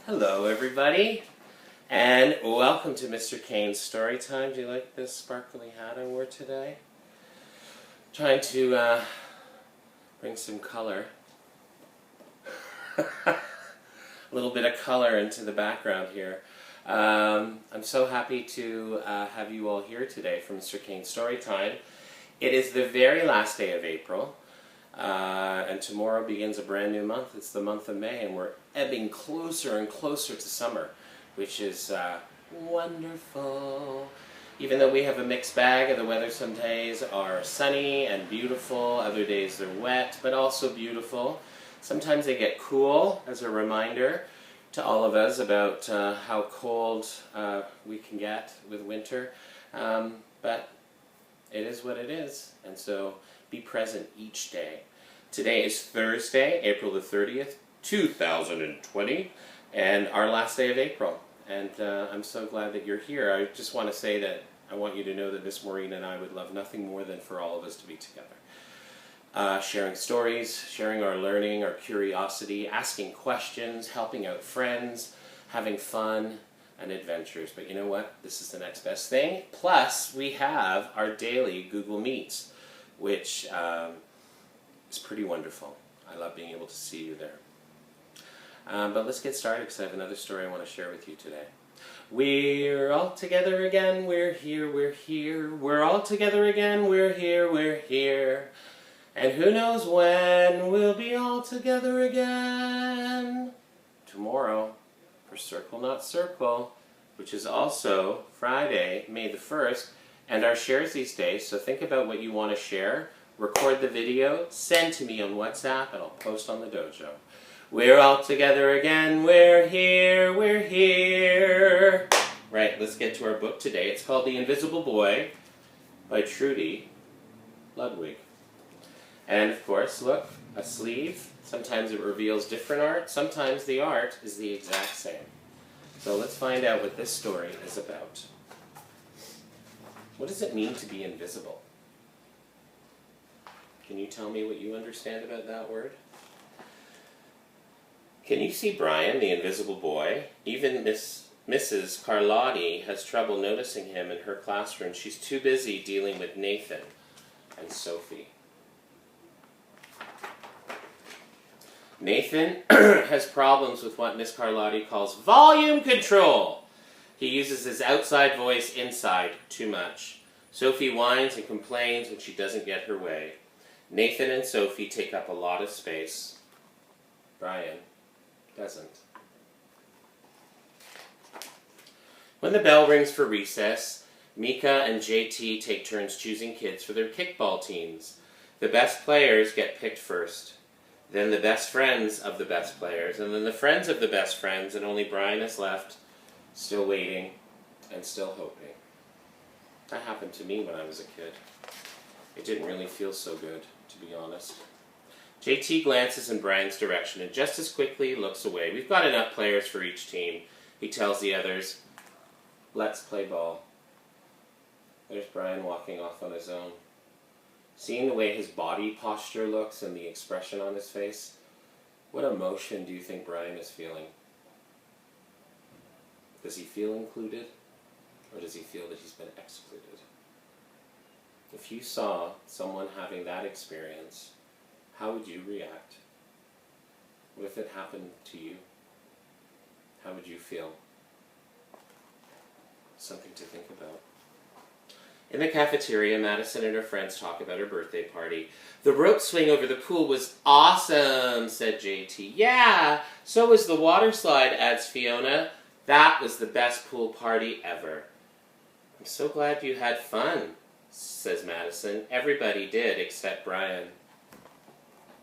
Hello everybody, and welcome to Mr. Kane's Storytime. Do you like this sparkly hat I wore today? Trying to bring some color. A little bit of color into the background here. I'm so happy to have you all here today for Mr. Kane's Storytime. It is the very last day of April. And tomorrow begins a brand new month. It's the month of May, and we're ebbing closer and closer to summer, which is wonderful. Even though we have a mixed bag of the weather, some days are sunny and beautiful, other days they're wet, but also beautiful. Sometimes they get cool, as a reminder to all of us about how cold we can get with winter. But it is what it is, and so be present each day. Today is Thursday, April the 30th, 2020, and our last day of April. And I'm so glad that you're here. I just want to say that I want you to know that Miss Maureen and I would love nothing more than for all of us to be together. Sharing stories, sharing our learning, our curiosity, asking questions, helping out friends, having fun and adventures. But you know what? This is the next best thing. Plus, we have our daily Google Meets, which is pretty wonderful. I love being able to see you there. But let's get started, because I have another story I want to share with you today. We're all together again, we're here, we're here. We're all together again, we're here, we're here. And who knows when we'll be all together again. Tomorrow, for Circle Not Circle, which is also Friday, May the 1st, and our shares these days. So think about what you want to share, record the video, send to me on WhatsApp, and I'll post on the dojo. We're all together again, we're here, we're here. Right, let's get to our book today. It's called The Invisible Boy by Trudy Ludwig. And of course, look, a sleeve. Sometimes it reveals different art, sometimes the art is the exact same. So let's find out what this story is about. What does it mean to be invisible? Can you tell me what you understand about that word? Can you see Brian, the invisible boy? Even Mrs. Carlotti has trouble noticing him in her classroom. She's too busy dealing with Nathan and Sophie. Nathan has problems with what Miss Carlotti calls volume control. He uses his outside voice inside too much. Sophie whines and complains when she doesn't get her way. Nathan and Sophie take up a lot of space. Brian doesn't. When the bell rings for recess, Mika and JT take turns choosing kids for their kickball teams. The best players get picked first. Then the best friends of the best players, and then the friends of the best friends, and only Brian is left, still waiting and still hoping. That happened to me when I was a kid. It didn't really feel so good, to be honest. JT glances in Brian's direction and just as quickly looks away. We've got enough players for each team. He tells the others, let's play ball. There's Brian walking off on his own. Seeing the way his body posture looks and the expression on his face, what emotion do you think Brian is feeling? Does he feel included? Or does he feel that he's been excluded? If you saw someone having that experience, how would you react? What if it happened to you? How would you feel? Something to think about. In the cafeteria, Madison and her friends talk about her birthday party. The rope swing over the pool was awesome, said JT. Yeah, so was the water slide, adds Fiona. That was the best pool party ever. I'm so glad you had fun, says Madison. Everybody did except Brian.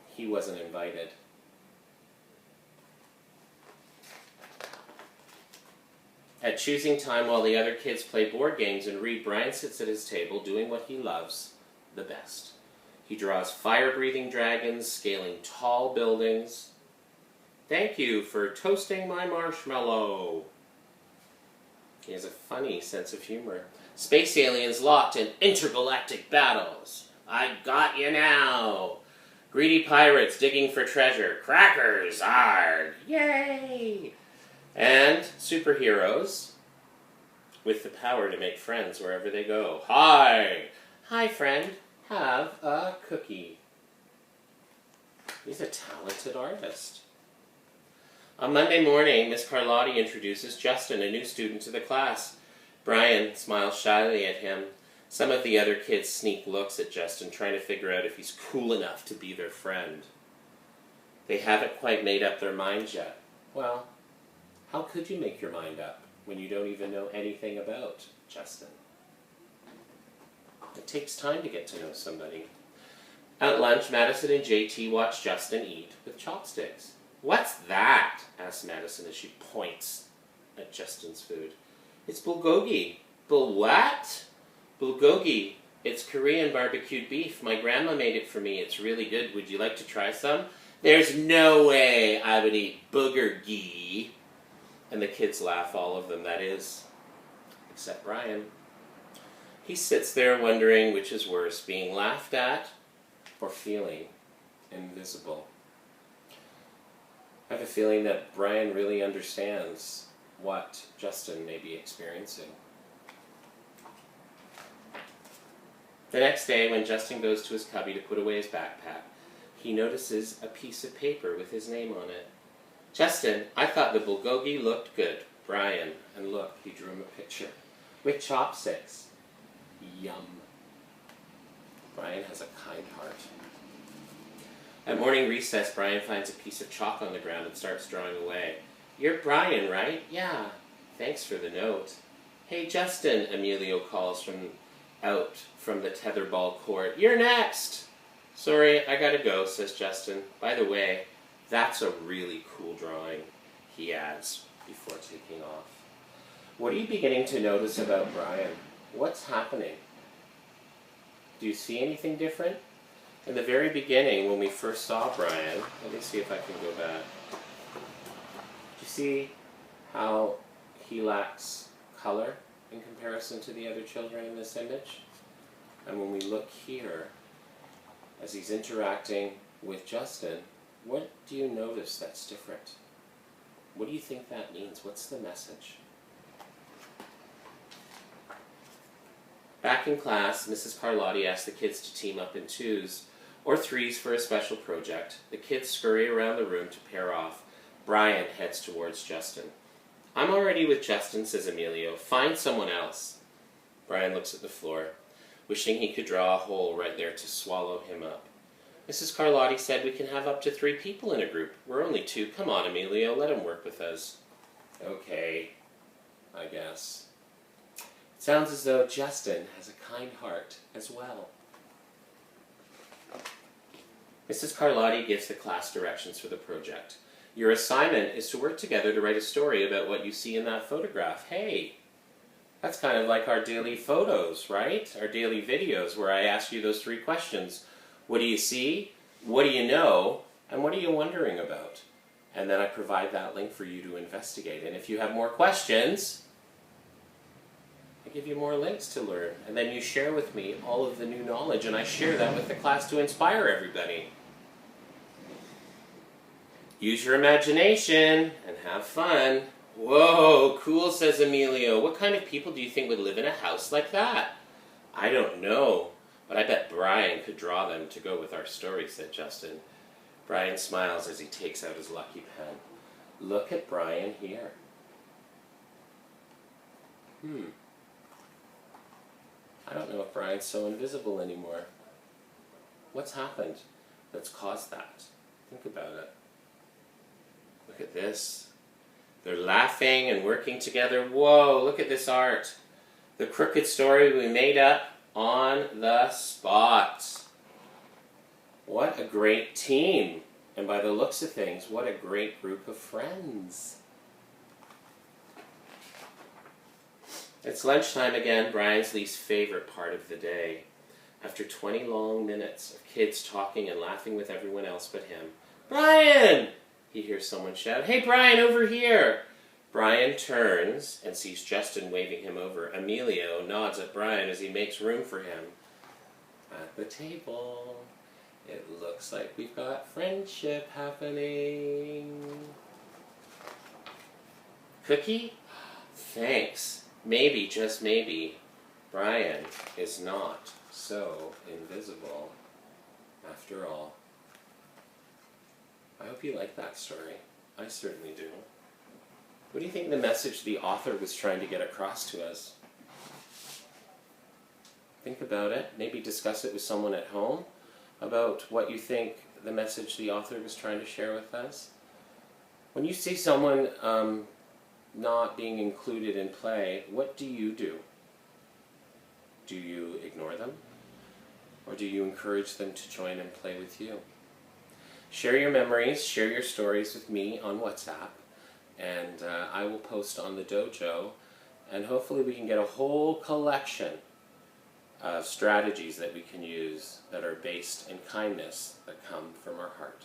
He wasn't invited. At choosing time while the other kids play board games and read, Brian sits at his table doing what he loves the best. He draws fire-breathing dragons, scaling tall buildings. Thank you for toasting my marshmallow. He has a funny sense of humor. Space aliens locked in intergalactic battles. I got you now. Greedy pirates digging for treasure. Crackers, arg. Yay! superheroes with the power to make friends wherever they go. Hi! Hi, friend. Have a cookie. He's a talented artist. On Monday morning, Miss Carlotti introduces Justin, a new student to the class. Brian smiles shyly at him. Some of the other kids sneak looks at Justin, trying to figure out if he's cool enough to be their friend. They haven't quite made up their minds yet. Well, how could you make your mind up when you don't even know anything about Justin? It takes time to get to know somebody. At lunch, Madison and JT watch Justin eat with chopsticks. What's that? Asks Madison as she points at Justin's food. It's bulgogi. What? Bulgogi. It's Korean barbecued beef. My grandma made it for me. It's really good. Would you like to try some? There's no way I would eat boogergi. And the kids laugh, all of them, that is, except Brian. He sits there wondering which is worse, being laughed at or feeling invisible. I have a feeling that Brian really understands what Justin may be experiencing. The next day, when Justin goes to his cubby to put away his backpack, he notices a piece of paper with his name on it. Justin, I thought the bulgogi looked good. Brian, and look, he drew him a picture. With chopsticks. Yum. Brian has a kind heart. At morning recess, Brian finds a piece of chalk on the ground and starts drawing away. You're Brian, right? Yeah. Thanks for the note. Hey, Justin, Emilio calls out from the tetherball court. You're next! Sorry, I gotta go, says Justin. By the way, that's a really cool drawing, he adds before taking off. What are you beginning to notice about Brian? What's happening? Do you see anything different? In the very beginning, when we first saw Brian, let me see if I can go back. Do you see how he lacks color in comparison to the other children in this image? And when we look here, as he's interacting with Justin, what do you notice that's different? What do you think that means? What's the message? Back in class, Mrs. Carlotti asked the kids to team up in 2s or 3s for a special project. The kids scurry around the room to pair off. Brian heads towards Justin. I'm already with Justin, says Emilio. Find someone else. Brian looks at the floor, wishing he could draw a hole right there to swallow him up. Mrs. Carlotti said we can have up to 3 people in a group. We're only 2. Come on, Emilio, let him work with us. Okay, I guess. It sounds as though Justin has a kind heart as well. Mrs. Carlotti gives the class directions for the project. Your assignment is to work together to write a story about what you see in that photograph. Hey, that's kind of like our daily photos, right? Our daily videos where I ask you those 3 questions. What do you see? What do you know? And what are you wondering about? And then I provide that link for you to investigate. And if you have more questions, I give you more links to learn. And then you share with me all of the new knowledge, and I share that with the class to inspire everybody. Use your imagination and have fun. Whoa, cool, says Emilio. What kind of people do you think would live in a house like that? I don't know, but I bet Brian could draw them to go with our story, said Justin. Brian smiles as he takes out his lucky pen. Look at Brian here. I don't know if Brian's so invisible anymore. What's happened that's caused that? Think about it. Look at this. They're laughing and working together. Whoa, look at this art. The crooked story we made up on the spot. What a great team. And by the looks of things, what a great group of friends. It's lunchtime again, Brian's least favorite part of the day. After 20 long minutes of kids talking and laughing with everyone else but him. Brian! He hears someone shout, Hey Brian, over here! Brian turns and sees Justin waving him over. Emilio nods at Brian as he makes room for him. At the table, it looks like we've got friendship happening. Cookie? Thanks. Maybe, just maybe, Brian is not so invisible after all. I hope you like that story. I certainly do. What do you think the message the author was trying to get across to us? Think about it. Maybe discuss it with someone at home about what you think the message the author was trying to share with us. When you see someone not being included in play, what do you do? Do you ignore them? Or do you encourage them to join and play with you? Share your memories, share your stories with me on WhatsApp, and I will post on the dojo, and hopefully we can get a whole collection of strategies that we can use that are based in kindness that come from our heart.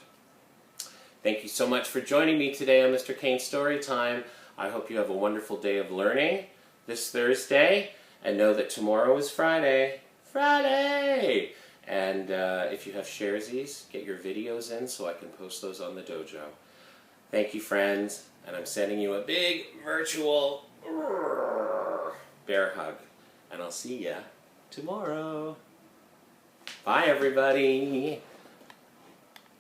Thank you so much for joining me today on Mr. Kane's Storytime. I hope you have a wonderful day of learning this Thursday, and know that tomorrow is Friday. Friday! And if you have sharesies, get your videos in so I can post those on the dojo. Thank you, friends, and I'm sending you a big virtual bear hug. And I'll see ya tomorrow. Bye, everybody.